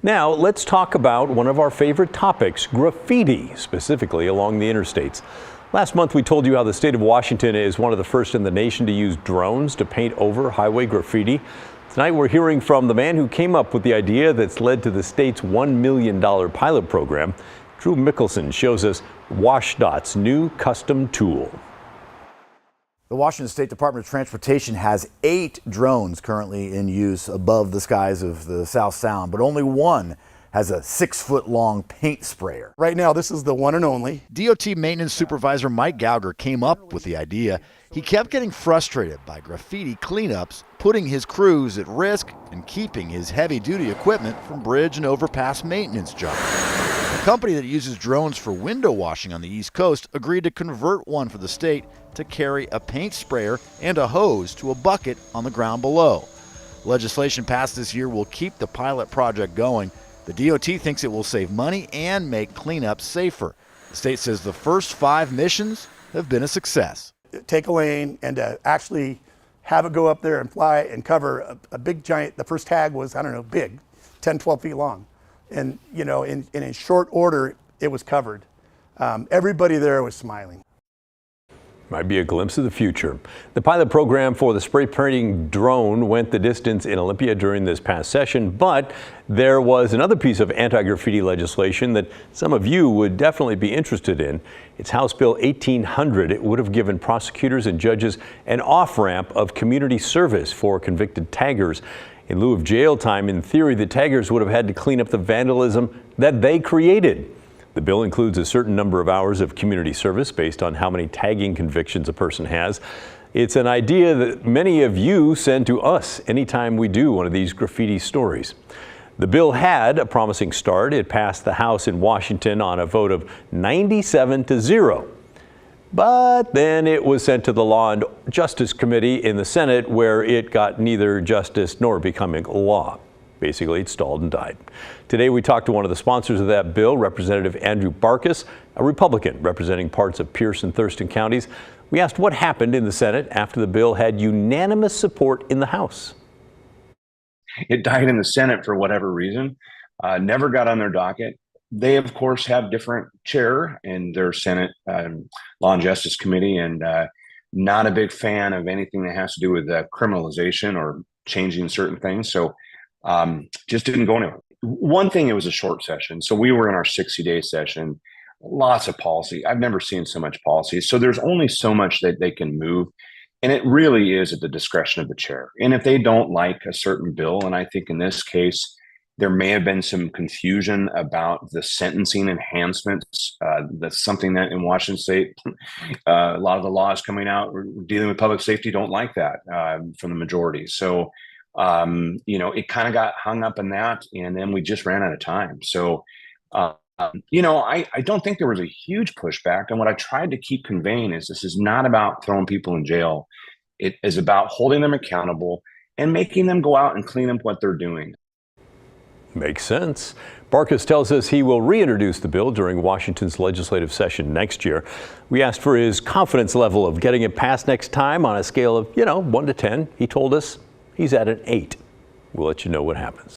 Now, let's talk about one of our favorite topics, graffiti, specifically along the interstates. Last month, we told you how the state of Washington is one of the first in the nation to use drones to paint over highway graffiti. Tonight, we're hearing from the man who came up with the idea that's led to the state's $1 million pilot program. Drew Mickelson shows us WashDOT's new custom tool. The Washington State Department of Transportation has 8 drones currently in use above the skies of the South Sound, but only one has a 6-foot-long paint sprayer. Right now, this is the one and only. DOT Maintenance Supervisor Mike Gauger came up with the idea. He kept getting frustrated by graffiti cleanups, putting his crews at risk and keeping his heavy-duty equipment from bridge and overpass maintenance jobs. A company that uses drones for window washing on the East Coast agreed to convert one for the state to carry a paint sprayer and a hose to a bucket on the ground below. Legislation passed this year will keep the pilot project going. The DOT thinks it will save money and make cleanup safer. The state says the first 5 missions have been a success. Take a lane and actually have it go up there and fly and cover a big giant, the first tag was, I don't know, big, 10, 12 feet long. And, you know, in short order, it was covered. Everybody there was smiling. Might be a glimpse of the future. The pilot program for the spray painting drone went the distance in Olympia during this past session, but there was another piece of anti-graffiti legislation that some of you would definitely be interested in. It's House Bill 1800. It would have given prosecutors and judges an off-ramp of community service for convicted taggers. In lieu of jail time, in theory, the taggers would have had to clean up the vandalism that they created. The bill includes a certain number of hours of community service based on how many tagging convictions a person has. It's an idea that many of you send to us anytime we do one of these graffiti stories. The bill had a promising start. It passed the House in Washington on a vote of 97-0. But then it was sent to the Law and Justice Committee in the Senate, where it got neither justice nor becoming law. Basically, it stalled and died. Today, we talked to one of the sponsors of that bill, Representative Andrew Barkis, a Republican representing parts of Pierce and Thurston counties. We asked what happened in the Senate after the bill had unanimous support in the House. It died in the Senate for whatever reason, never got on their docket. They, of course, have different chair in their Senate Law and Justice Committee, and not a big fan of anything that has to do with criminalization or changing certain things. So just didn't go anywhere. One thing, it was a short session. So we were in our 60-day session, lots of policy. I've never seen so much policy. So there's only so much that they can move. And it really is at the discretion of the chair. And if they don't like a certain bill, and I think in this case, there may have been some confusion about the sentencing enhancements. That's something that in Washington State, a lot of the laws coming out dealing with public safety don't like that from the majority. So you know, it kind of got hung up in that, and then we just ran out of time. So, you know, I don't think there was a huge pushback. And what I tried to keep conveying is this is not about throwing people in jail. It is about holding them accountable and making them go out and clean up what they're doing. Makes sense. Barkis tells us he will reintroduce the bill during Washington's legislative session next year. We asked for his confidence level of getting it passed next time on a scale of, 1 to 10. He told us he's at an 8. We'll let you know what happens.